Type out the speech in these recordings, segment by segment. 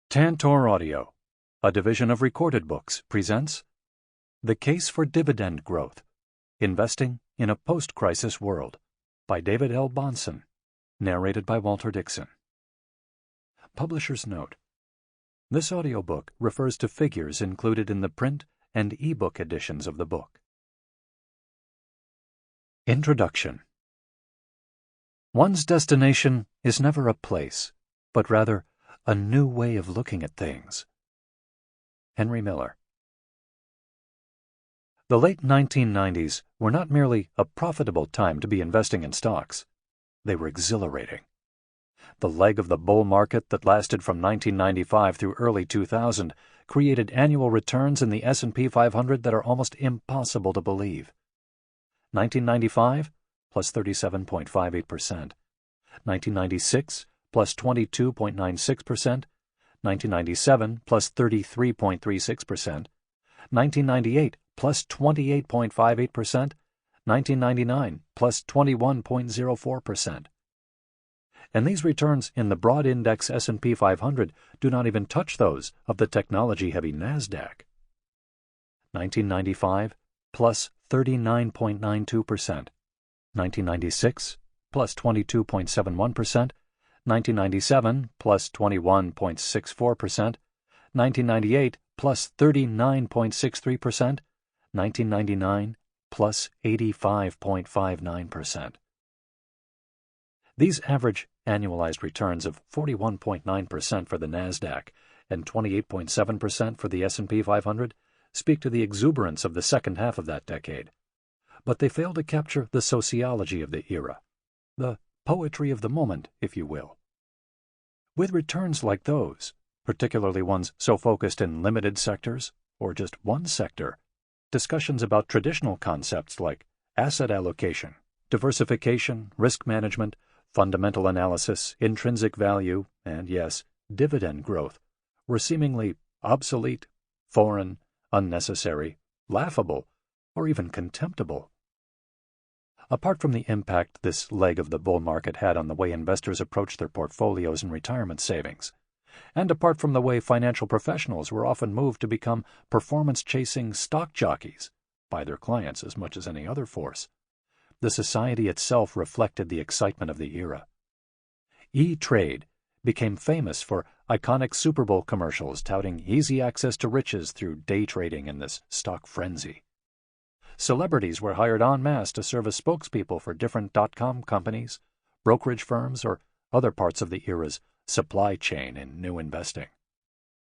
Tantor Audio, a division of Recorded Books, presents The Case for Dividend Growth, Investing in a Post-Crisis World, by David L. Bahnsen, narrated by Walter Dixon. Publisher's note: this audiobook refers to figures included in the print and e-book editions of the book. Introduction. One's destination is never a place, but rather a new way of looking at things. Henry Miller. The late 1990s were not merely a profitable time to be investing in stocks. They were exhilarating. The leg of the bull market that lasted from 1995 through early 2000 created annual returns in the S&P 500 that are almost impossible to believe. 1995, plus 37.58%. 1996, plus 22.96%. 1997, plus 33.36%. 1998, plus 28.58%. 1999, plus 21.04%. And these returns in the broad index S&P 500 do not even touch those of the technology-heavy NASDAQ. 1995, plus 39.92%. 1996, plus 22.71%. 1997, plus 21.64%. 1998, plus 39.63%. 1999, plus 85.59%. These average annualized returns of 41.9% for the NASDAQ and 28.7% for the S&P 500 speak to the exuberance of the second half of that decade. But they fail to capture the sociology of the era, the poetry of the moment, if you will. With returns like those, particularly ones so focused in limited sectors or just one sector, discussions about traditional concepts like asset allocation, diversification, risk management, fundamental analysis, intrinsic value, and yes, dividend growth were seemingly obsolete, foreign, unnecessary, laughable, or even contemptible. Apart from the impact this leg of the bull market had on the way investors approached their portfolios and retirement savings, and apart from the way financial professionals were often moved to become performance-chasing stock jockeys by their clients as much as any other force, the society itself reflected the excitement of the era. E-Trade became famous for iconic Super Bowl commercials touting easy access to riches through day trading in this stock frenzy. Celebrities were hired en masse to serve as spokespeople for different .com companies, brokerage firms, or other parts of the era's supply chain in new investing.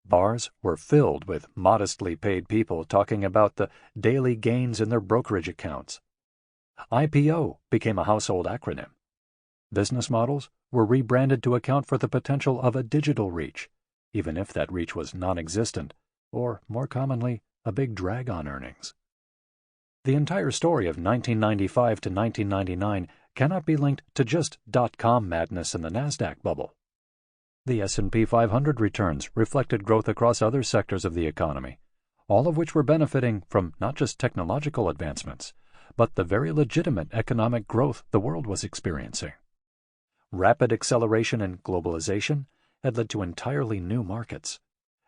Bars were filled with modestly paid people talking about the daily gains in their brokerage accounts. IPO became a household acronym. Business models were rebranded to account for the potential of a digital reach, even if that reach was non-existent, or, more commonly, a big drag on earnings. The entire story of 1995 to 1999 cannot be linked to just .com madness in the NASDAQ bubble. The S&P 500 returns reflected growth across other sectors of the economy, all of which were benefiting from not just technological advancements, but the very legitimate economic growth the world was experiencing. Rapid acceleration in globalization had led to entirely new markets,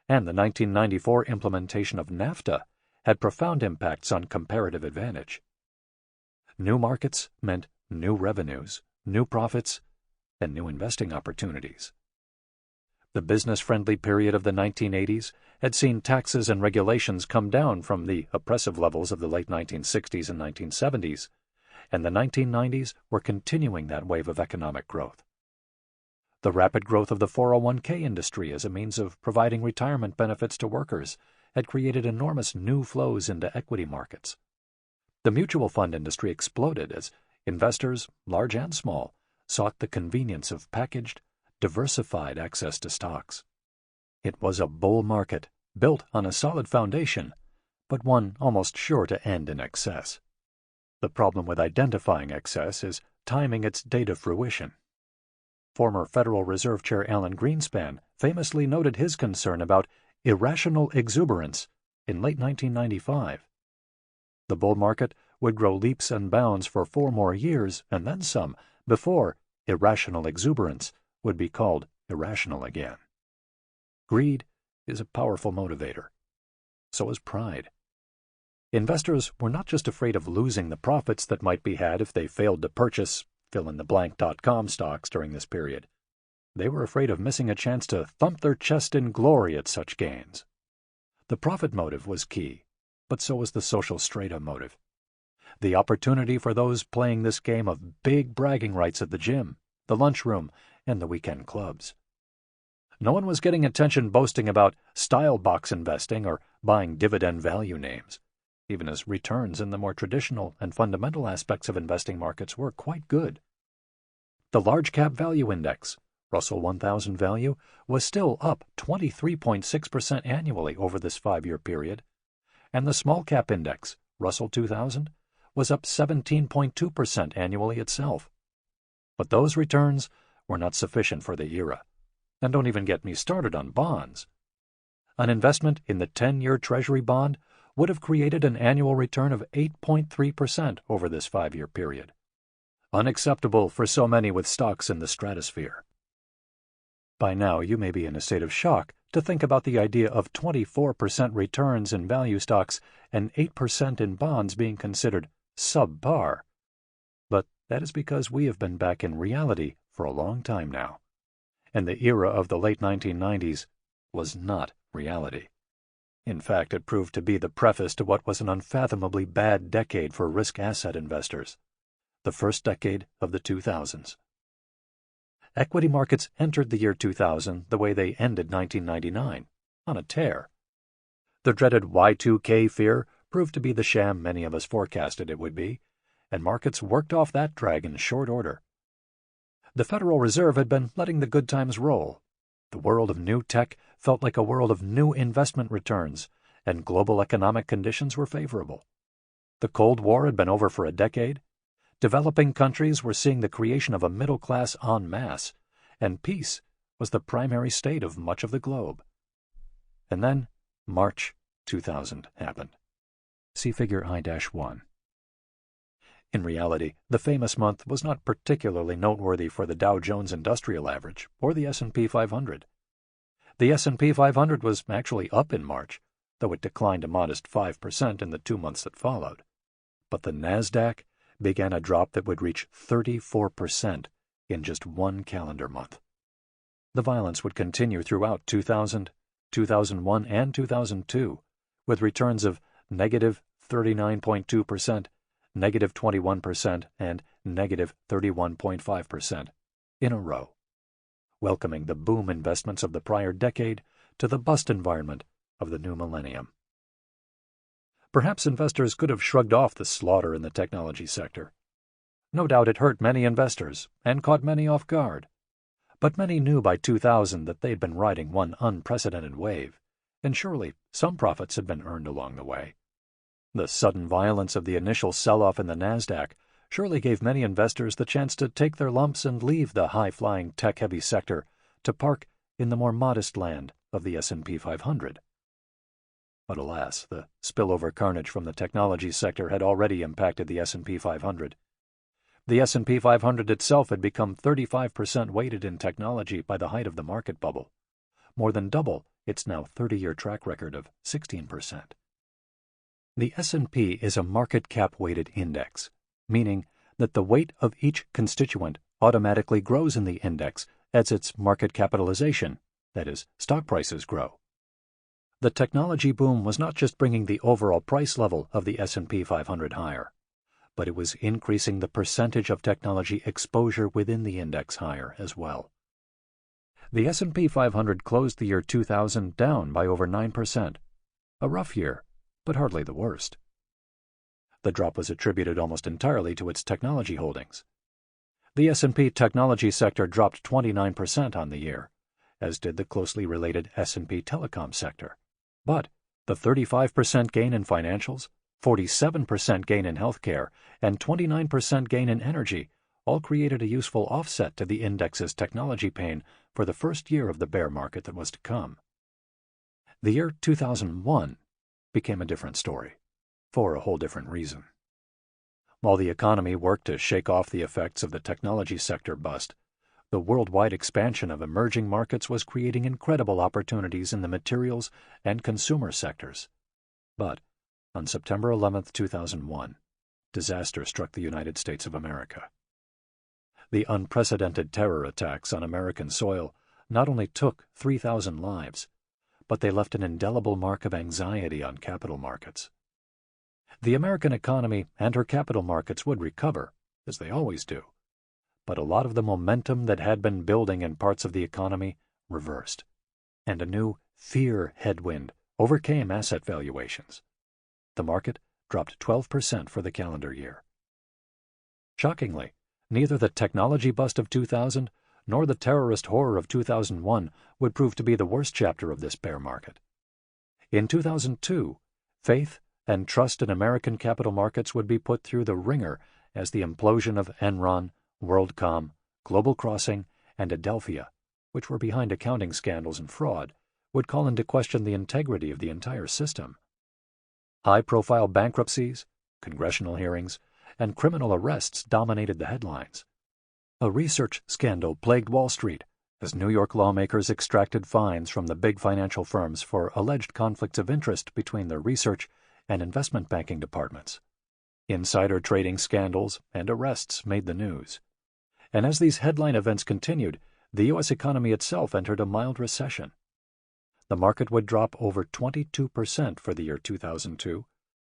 and the 1994 implementation of NAFTA had profound impacts on comparative advantage. New markets meant new revenues, new profits, and new investing opportunities. The business-friendly period of the 1980s had seen taxes and regulations come down from the oppressive levels of the late 1960s and 1970s, and the 1990s were continuing that wave of economic growth. The rapid growth of the 401k industry as a means of providing retirement benefits to workers had created enormous new flows into equity markets. The mutual fund industry exploded as investors, large and small, sought the convenience of packaged, diversified access to stocks. It was a bull market built on a solid foundation, but one almost sure to end in excess. The problem with identifying excess is timing its date of fruition. Former Federal Reserve Chair Alan Greenspan famously noted his concern about irrational exuberance in late 1995. The bull market would grow leaps and bounds for 4 more years and then some before irrational exuberance would be called irrational again. Greed is a powerful motivator. So is pride. Investors were not just afraid of losing the profits that might be had if they failed to purchase fill-in-the-blank.com stocks during this period. They were afraid of missing a chance to thump their chest in glory at such gains. The profit motive was key, but so was the social strata motive. The opportunity for those playing this game of big bragging rights at the gym, the lunchroom, and the weekend clubs. No one was getting attention boasting about style box investing or buying dividend value names, even as returns in the more traditional and fundamental aspects of investing markets were quite good. The large cap value index, Russell 1000 value, was still up 23.6% annually over this 5-year period, and the small cap index, Russell 2000, was up 17.2% annually itself. But those returns were not sufficient for the era. And don't even get me started on bonds. An investment in the 10-year Treasury bond would have created an annual return of 8.3% over this 5-year period. Unacceptable for so many with stocks in the stratosphere. By now, you may be in a state of shock to think about the idea of 24% returns in value stocks and 8% in bonds being considered subpar. But that is because we have been back in reality for a long time now. And the era of the late 1990s was not reality. In fact, it proved to be the preface to what was an unfathomably bad decade for risk asset investors, the first decade of the 2000s. Equity markets entered the year 2000 the way they ended 1999, on a tear. The dreaded Y2K fear proved to be the sham many of us forecasted it would be, and markets worked off that drag in short order. The Federal Reserve had been letting the good times roll. The world of new tech felt like a world of new investment returns, and global economic conditions were favorable. The Cold War had been over for a decade. Developing countries were seeing the creation of a middle class en masse, and peace was the primary state of much of the globe. And then March 2000 happened. See Figure I-1. In reality, the famous month was not particularly noteworthy for the Dow Jones Industrial Average or the S&P 500. The S&P 500 was actually up in March, though it declined a modest 5% in the 2 months that followed. But the Nasdaq began a drop that would reach 34% in just 1 calendar month. The violence would continue throughout 2000, 2001, and 2002, with returns of negative 39.2%, negative 21%, and negative 31.5% in a row, welcoming the boom investments of the prior decade to the bust environment of the new millennium. Perhaps investors could have shrugged off the slaughter in the technology sector. No doubt it hurt many investors and caught many off guard. But many knew by 2000 that they'd been riding one unprecedented wave, and surely some profits had been earned along the way. The sudden violence of the initial sell-off in the Nasdaq surely gave many investors the chance to take their lumps and leave the high-flying tech-heavy sector to park in the more modest land of the S&P 500. But alas, the spillover carnage from the technology sector had already impacted the S&P 500. The S&P 500 itself had become 35% weighted in technology by the height of the market bubble, more than double its now 30-year track record of 16%. The S&P is a market cap-weighted index, meaning that the weight of each constituent automatically grows in the index as its market capitalization, that is, stock prices, grow. The technology boom was not just bringing the overall price level of the S&P 500 higher, but it was increasing the percentage of technology exposure within the index higher as well. The S&P 500 closed the year 2000 down by over 9%, a rough year, but hardly the worst. The drop was attributed almost entirely to its technology holdings. The S&P technology sector dropped 29% on the year, as did the closely related S&P telecom sector. But the 35% gain in financials, 47% gain in healthcare, and 29% gain in energy all created a useful offset to the index's technology pain for the first year of the bear market that was to come. The year 2001 became a different story, for a whole different reason. While the economy worked to shake off the effects of the technology sector bust, The worldwide expansion of emerging markets was creating incredible opportunities in the materials and consumer sectors. But on September 11, 2001, disaster struck the United States of America. The unprecedented terror attacks on American soil not only took 3,000 lives, but they left an indelible mark of anxiety on capital markets. The American economy and her capital markets would recover, as they always do, but a lot of the momentum that had been building in parts of the economy reversed, and a new fear headwind overcame asset valuations. The market dropped 12% for the calendar year. Shockingly, neither the technology bust of 2000 nor the terrorist horror of 2001 would prove to be the worst chapter of this bear market. In 2002, faith and trust in American capital markets would be put through the ringer as the implosion of Enron, WorldCom, Global Crossing, and Adelphia, which were behind accounting scandals and fraud, would call into question the integrity of the entire system. High-profile bankruptcies, congressional hearings, and criminal arrests dominated the headlines. A research scandal plagued Wall Street as New York lawmakers extracted fines from the big financial firms for alleged conflicts of interest between their research and investment banking departments. Insider trading scandals and arrests made the news. And as these headline events continued, the U.S. economy itself entered a mild recession. The market would drop over 22% for the year 2002,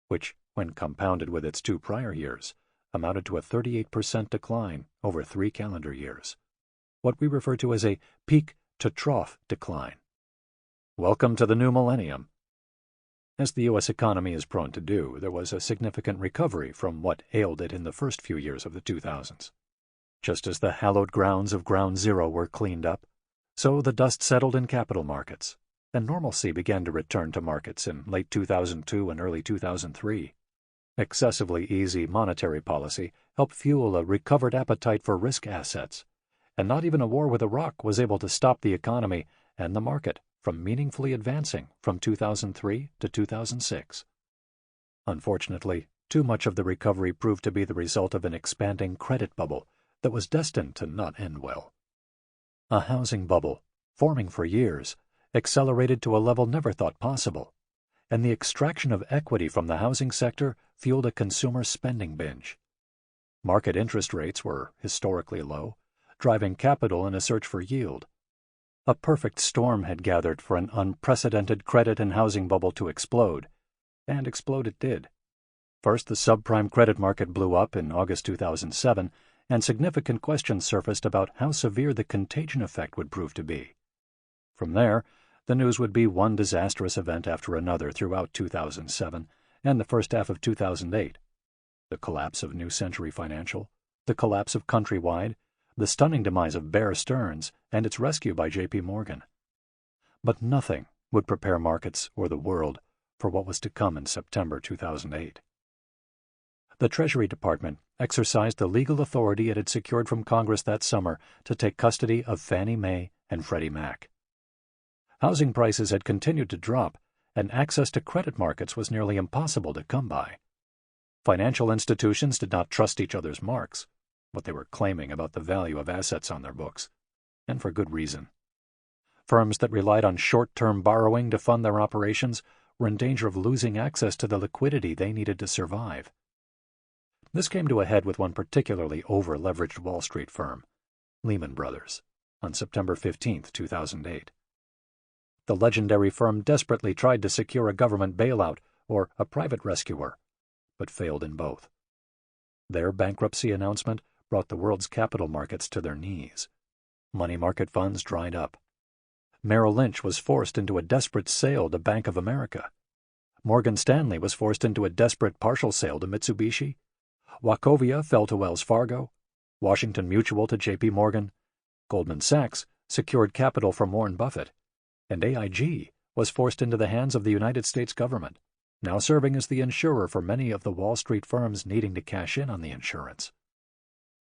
which, when compounded with its two prior years, amounted to a 38% decline over 3 calendar years, what we refer to as a peak-to-trough decline. Welcome to the new millennium. As the U.S. economy is prone to do, there was a significant recovery from what ailed it in the first few years of the 2000s. Just as the hallowed grounds of Ground Zero were cleaned up, so the dust settled in capital markets, and normalcy began to return to markets in late 2002 and early 2003. Excessively easy monetary policy helped fuel a recovered appetite for risk assets, and not even a war with Iraq was able to stop the economy and the market from meaningfully advancing from 2003 to 2006. Unfortunately, too much of the recovery proved to be the result of an expanding credit bubble that was destined to not end well. A housing bubble, forming for years, accelerated to a level never thought possible, and the extraction of equity from the housing sector fueled a consumer spending binge. Market interest rates were historically low, driving capital in a search for yield. A perfect storm had gathered for an unprecedented credit and housing bubble to explode, and explode it did. First, the subprime credit market blew up in August 2007, and significant questions surfaced about how severe the contagion effect would prove to be. From there, the news would be one disastrous event after another throughout 2007 and the first half of 2008. The collapse of New Century Financial, the collapse of Countrywide, the stunning demise of Bear Stearns, and its rescue by J.P. Morgan. But nothing would prepare markets or the world for what was to come in September 2008. The Treasury Department exercised the legal authority it had secured from Congress that summer to take custody of Fannie Mae and Freddie Mac. Housing prices had continued to drop, and access to credit markets was nearly impossible to come by. Financial institutions did not trust each other's marks, what they were claiming about the value of assets on their books, and for good reason. Firms that relied on short-term borrowing to fund their operations were in danger of losing access to the liquidity they needed to survive. This came to a head with one particularly over-leveraged Wall Street firm, Lehman Brothers, on September 15, 2008. The legendary firm desperately tried to secure a government bailout or a private rescuer, but failed in both. Their bankruptcy announcement brought the world's capital markets to their knees. Money market funds dried up. Merrill Lynch was forced into a desperate sale to Bank of America. Morgan Stanley was forced into a desperate partial sale to Mitsubishi. Wachovia fell to Wells Fargo. Washington Mutual to J.P. Morgan. Goldman Sachs secured capital from Warren Buffett. And AIG was forced into the hands of the United States government, now serving as the insurer for many of the Wall Street firms needing to cash in on the insurance.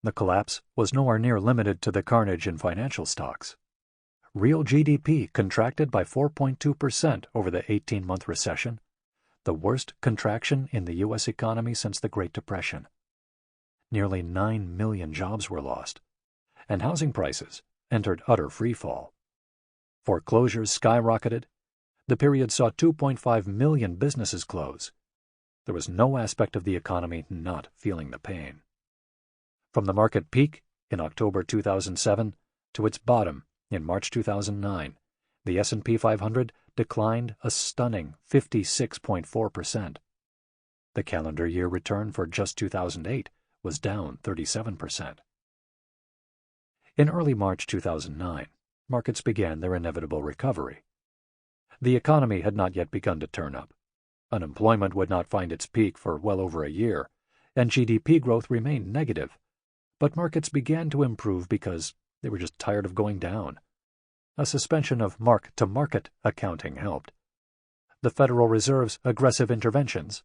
The collapse was nowhere near limited to the carnage in financial stocks. Real GDP contracted by 4.2% over the 18-month recession, the worst contraction in the U.S. economy since the Great Depression. Nearly 9 million jobs were lost, and housing prices entered utter freefall. Foreclosures skyrocketed. The period saw 2.5 million businesses close. There was no aspect of the economy not feeling the pain. From the market peak in October 2007 to its bottom in March 2009, the S&P 500 declined a stunning 56.4%. The calendar year return for just 2008 was down 37%. In early March 2009, markets began their inevitable recovery. The economy had not yet begun to turn up. Unemployment would not find its peak for well over a year, and GDP growth remained negative. But markets began to improve because they were just tired of going down. A suspension of mark-to-market accounting helped. The Federal Reserve's aggressive interventions,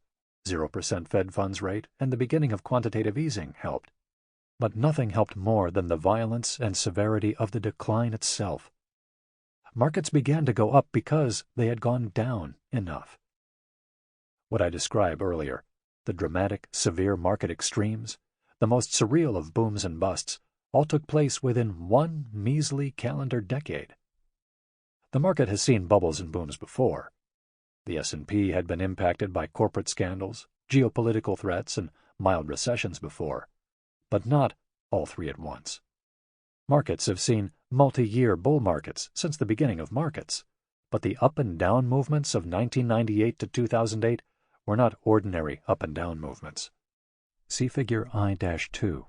0% Fed funds rate, and the beginning of quantitative easing helped. But nothing helped more than the violence and severity of the decline itself. Markets began to go up because they had gone down enough. What I described earlier, the dramatic, severe market extremes, the most surreal of booms and busts, all took place within one measly calendar decade. The market has seen bubbles and booms before. The S&P had been impacted by corporate scandals, geopolitical threats, and mild recessions before, but not all three at once. Markets have seen multi-year bull markets since the beginning of markets, but the up and down movements of 1998 to 2008 were not ordinary up and down movements. See Figure I-2.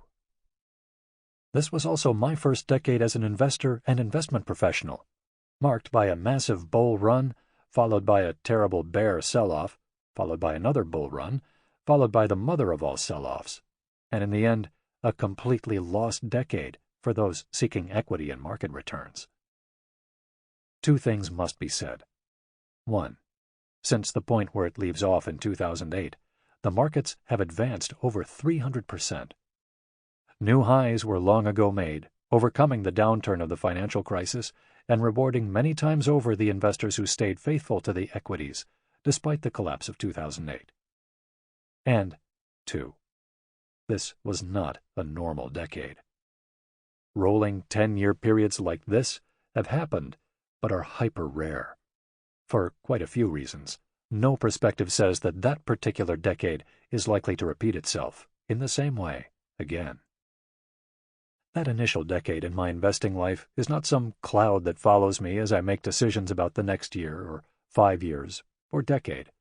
This was also my first decade as an investor and investment professional, marked by a massive bull run, followed by a terrible bear sell-off, followed by another bull run, followed by the mother of all sell-offs, and in the end, a completely lost decade for those seeking equity and market returns. Two things must be said. 1. Since the point where it leaves off in 2008, the markets have advanced over 300%. New highs were long ago made, overcoming the downturn of the financial crisis and rewarding many times over the investors who stayed faithful to the equities, despite the collapse of 2008. And 2. This was not a normal decade. Rolling 10-year periods like this have happened, but are hyper-rare. For quite a few reasons, no perspective says that that particular decade is likely to repeat itself in the same way again. That initial decade in my investing life is not some cloud that follows me as I make decisions about the next year or 5 years or decade.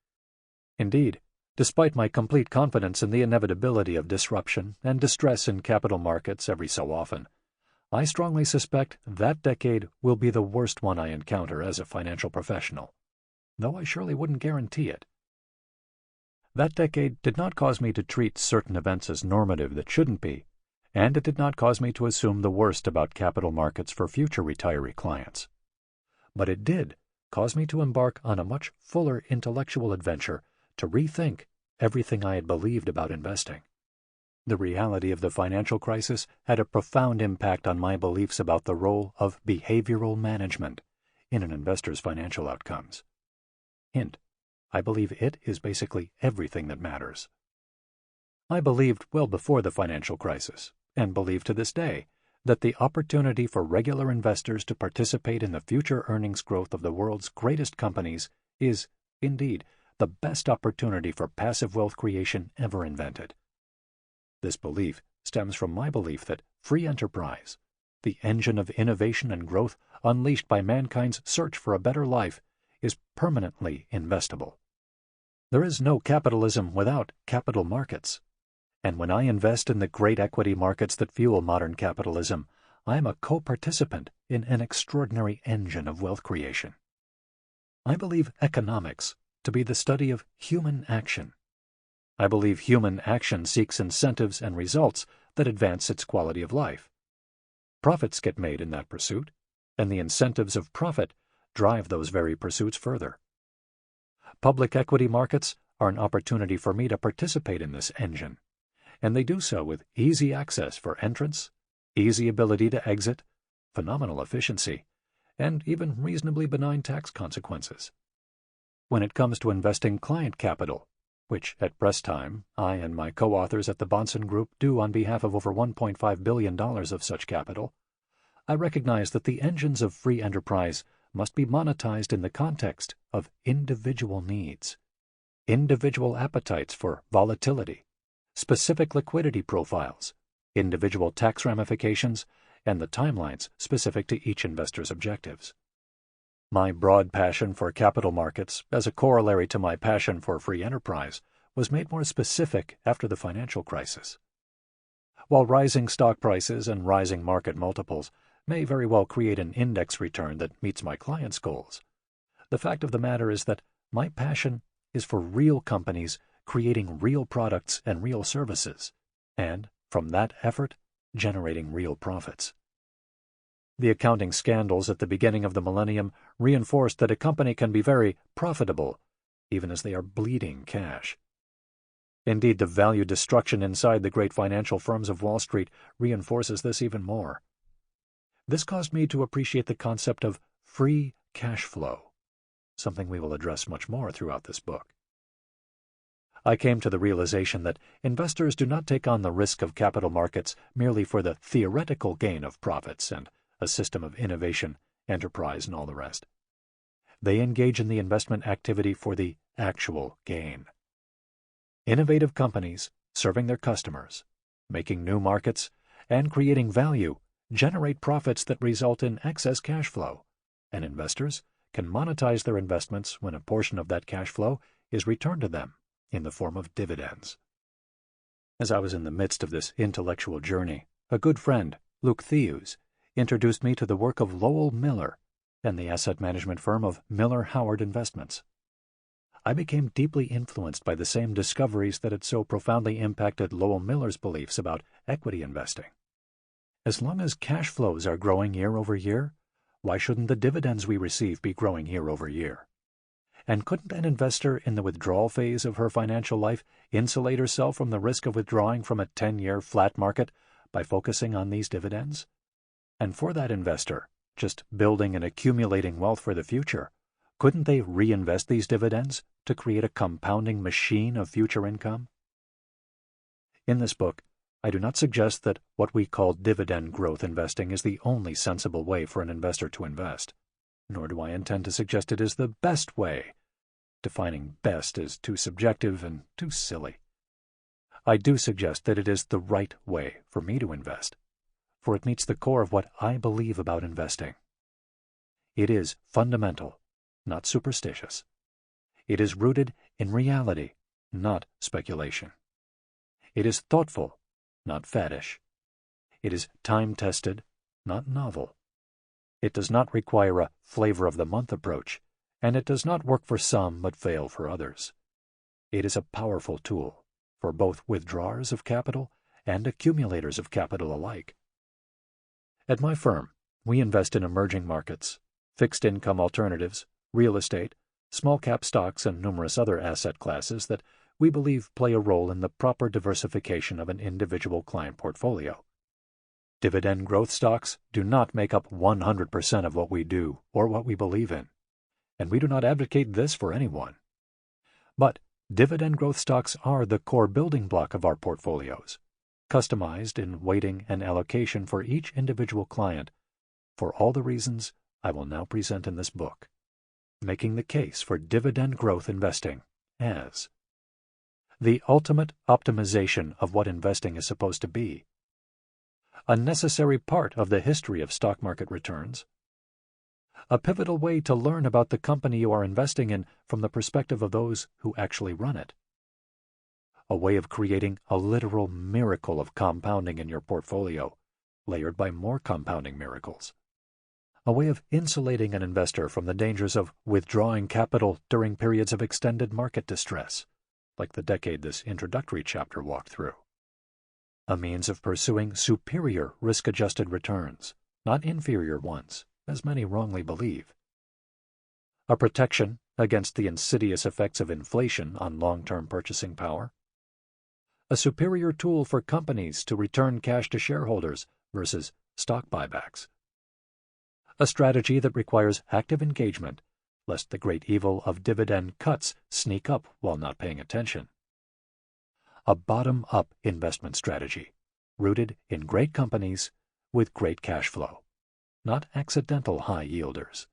Indeed, despite my complete confidence in the inevitability of disruption and distress in capital markets every so often, I strongly suspect that decade will be the worst one I encounter as a financial professional, though I surely wouldn't guarantee it. That decade did not cause me to treat certain events as normative that shouldn't be, and it did not cause me to assume the worst about capital markets for future retiree clients. But it did cause me to embark on a much fuller intellectual adventure to rethink everything I had believed about investing. The reality of the financial crisis had a profound impact on my beliefs about the role of behavioral management in an investor's financial outcomes. Hint: I believe it is basically everything that matters. I believed well before the financial crisis, and believe to this day, that the opportunity for regular investors to participate in the future earnings growth of the world's greatest companies is, indeed, the best opportunity for passive wealth creation ever invented. This belief stems from my belief that free enterprise, the engine of innovation and growth unleashed by mankind's search for a better life, is permanently investable. There is no capitalism without capital markets. And when I invest in the great equity markets that fuel modern capitalism, I am a co-participant in an extraordinary engine of wealth creation. I believe economics to be the study of human action. I believe human action seeks incentives and results that advance its quality of life. Profits get made in that pursuit, and the incentives of profit drive those very pursuits further. Public equity markets are an opportunity for me to participate in this engine, and they do so with easy access for entrance, easy ability to exit, phenomenal efficiency, and even reasonably benign tax consequences. When it comes to investing client capital, which at press time I and my co-authors at the Bahnsen Group do on behalf of over $1.5 billion of such capital, I recognize that the engines of free enterprise must be monetized in the context of individual needs, individual appetites for volatility, specific liquidity profiles, individual tax ramifications, and the timelines specific to each investor's objectives. My broad passion for capital markets, as a corollary to my passion for free enterprise, was made more specific after the financial crisis. While rising stock prices and rising market multiples may very well create an index return that meets my clients' goals, the fact of the matter is that my passion is for real companies creating real products and real services, and, from that effort, generating real profits. The accounting scandals at the beginning of the millennium reinforced that a company can be very profitable, even as they are bleeding cash. Indeed, the value destruction inside the great financial firms of Wall Street reinforces this even more. This caused me to appreciate the concept of free cash flow, something we will address much more throughout this book. I came to the realization that investors do not take on the risk of capital markets merely for the theoretical gain of profits and a system of innovation, enterprise, and all the rest. They engage in the investment activity for the actual gain. Innovative companies, serving their customers, making new markets, and creating value generate profits that result in excess cash flow, and investors can monetize their investments when a portion of that cash flow is returned to them in the form of dividends. As I was in the midst of this intellectual journey, a good friend, Luke Thews, introduced me to the work of Lowell Miller and the asset management firm of Miller Howard Investments. I became deeply influenced by the same discoveries that had so profoundly impacted Lowell Miller's beliefs about equity investing. As long as cash flows are growing year over year, why shouldn't the dividends we receive be growing year over year? And couldn't an investor in the withdrawal phase of her financial life insulate herself from the risk of withdrawing from a 10-year flat market by focusing on these dividends? And for that investor, just building and accumulating wealth for the future, couldn't they reinvest these dividends to create a compounding machine of future income? In this book, I do not suggest that what we call dividend growth investing is the only sensible way for an investor to invest, nor do I intend to suggest it is the best way. Defining best is too subjective and too silly. I do suggest that it is the right way for me to invest, for it meets the core of what I believe about investing. It is fundamental, not superstitious. It is rooted in reality, not speculation. It is thoughtful, not faddish. It is time-tested, not novel. It does not require a flavor-of-the-month approach, and it does not work for some but fail for others. It is a powerful tool for both withdrawers of capital and accumulators of capital alike. At my firm, we invest in emerging markets, fixed income alternatives, real estate, small-cap stocks, and numerous other asset classes that we believe play a role in the proper diversification of an individual client portfolio. Dividend growth stocks do not make up 100% of what we do or what we believe in, and we do not advocate this for anyone. But dividend growth stocks are the core building block of our portfolios, customized in weighting and allocation for each individual client, for all the reasons I will now present in this book, making the case for dividend growth investing as the ultimate optimization of what investing is supposed to be, a necessary part of the history of stock market returns, a pivotal way to learn about the company you are investing in from the perspective of those who actually run it, a way of creating a literal miracle of compounding in your portfolio, layered by more compounding miracles, a way of insulating an investor from the dangers of withdrawing capital during periods of extended market distress, like the decade this introductory chapter walked through, a means of pursuing superior risk-adjusted returns, not inferior ones, as many wrongly believe, a protection against the insidious effects of inflation on long-term purchasing power, a superior tool for companies to return cash to shareholders versus stock buybacks, a strategy that requires active engagement, lest the great evil of dividend cuts sneak up while not paying attention, a bottom-up investment strategy rooted in great companies with great cash flow, not accidental high yielders.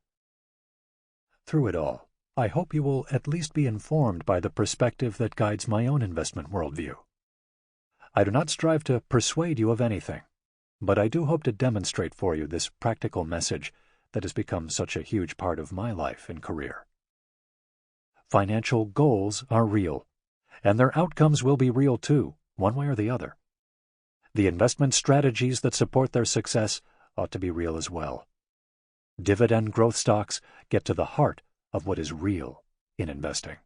Through it all, I hope you will at least be informed by the perspective that guides my own investment worldview. I do not strive to persuade you of anything, but I do hope to demonstrate for you this practical message that has become such a huge part of my life and career. Financial goals are real, and their outcomes will be real too, one way or the other. The investment strategies that support their success ought to be real as well. Dividend growth stocks get to the heart of what is real in investing.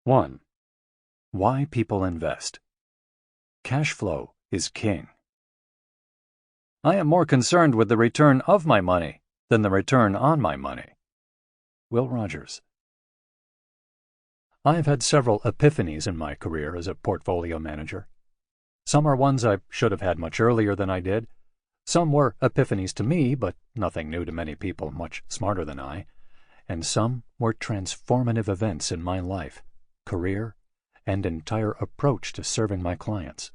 1. Why people invest. Cash flow is king. I am more concerned with the return of my money than the return on my money. Will Rogers. I have had several epiphanies in my career as a portfolio manager. Some are ones I should have had much earlier than I did. Some were epiphanies to me, but nothing new to many people much smarter than I. And some were transformative events in my life, career, and entire approach to serving my clients.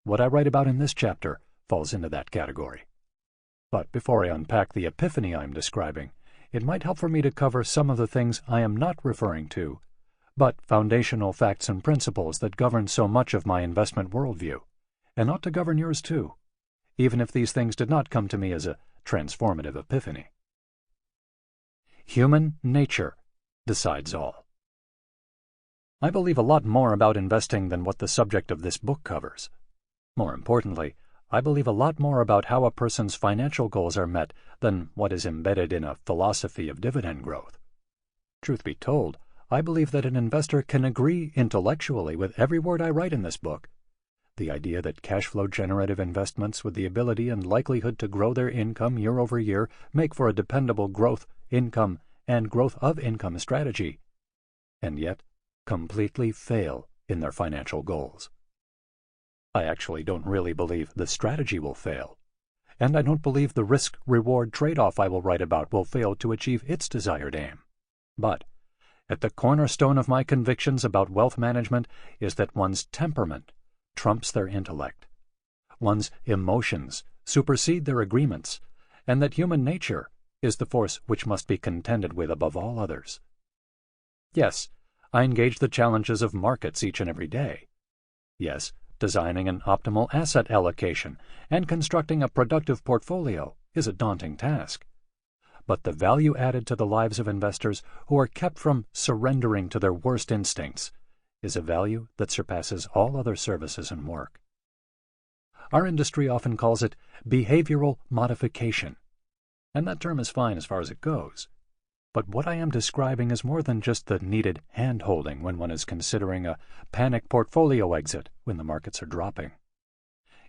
What I write about in this chapter falls into that category. But before I unpack the epiphany I am describing, it might help for me to cover some of the things I am not referring to, but foundational facts and principles that govern so much of my investment worldview, and ought to govern yours too, even if these things did not come to me as a transformative epiphany. Human nature decides all. I believe a lot more about investing than what the subject of this book covers. More importantly, I believe a lot more about how a person's financial goals are met than what is embedded in a philosophy of dividend growth. Truth be told, I believe that an investor can agree intellectually with every word I write in this book. The idea that cash flow generative investments with the ability and likelihood to grow their income year over year make for a dependable growth, income, and growth of income strategy, and yet completely fail in their financial goals. I actually don't really believe the strategy will fail, and I don't believe the risk-reward trade-off I will write about will fail to achieve its desired aim. But at the cornerstone of my convictions about wealth management is that one's temperament trumps their intellect, one's emotions supersede their agreements, and that human nature is the force which must be contended with above all others. Yes, I engage the challenges of markets each and every day. Yes, designing an optimal asset allocation and constructing a productive portfolio is a daunting task. But the value added to the lives of investors who are kept from surrendering to their worst instincts is a value that surpasses all other services and work. Our industry often calls it behavioral modification, and that term is fine as far as it goes. But what I am describing is more than just the needed hand-holding when one is considering a panic portfolio exit when the markets are dropping.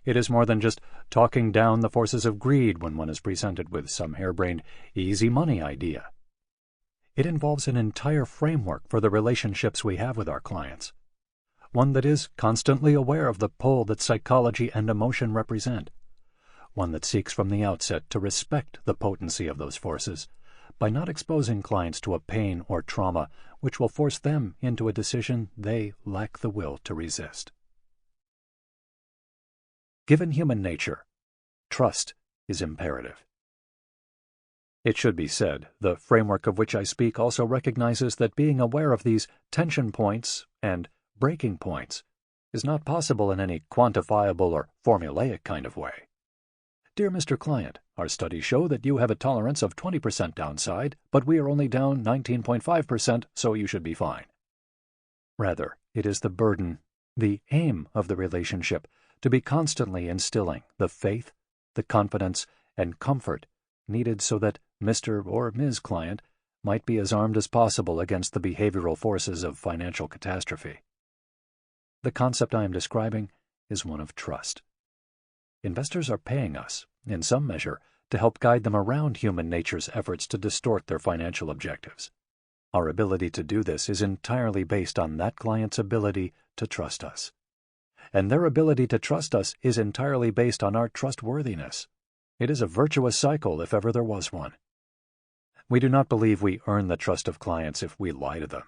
It is more than just talking down the forces of greed when one is presented with some harebrained, easy money idea. It involves an entire framework for the relationships we have with our clients, one that is constantly aware of the pull that psychology and emotion represent, one that seeks from the outset to respect the potency of those forces by not exposing clients to a pain or trauma which will force them into a decision they lack the will to resist. Given human nature, trust is imperative. It should be said, the framework of which I speak also recognizes that being aware of these tension points and breaking points is not possible in any quantifiable or formulaic kind of way. Dear Mr. Client, our studies show that you have a tolerance of 20% downside, but we are only down 19.5%, so you should be fine. Rather, it is the burden, the aim of the relationship, to be constantly instilling the faith, the confidence, and comfort needed so that Mr. or Ms. Client might be as armed as possible against the behavioral forces of financial catastrophe. The concept I am describing is one of trust. Investors are paying us, in some measure, to help guide them around human nature's efforts to distort their financial objectives. Our ability to do this is entirely based on that client's ability to trust us. And their ability to trust us is entirely based on our trustworthiness. It is a virtuous cycle if ever there was one. We do not believe we earn the trust of clients if we lie to them.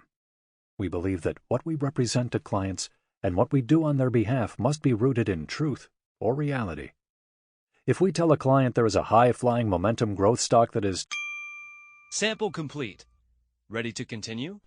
We believe that what we represent to clients and what we do on their behalf must be rooted in truth or reality. If we tell a client there is a high-flying momentum growth stock that is Sample complete. Ready to continue?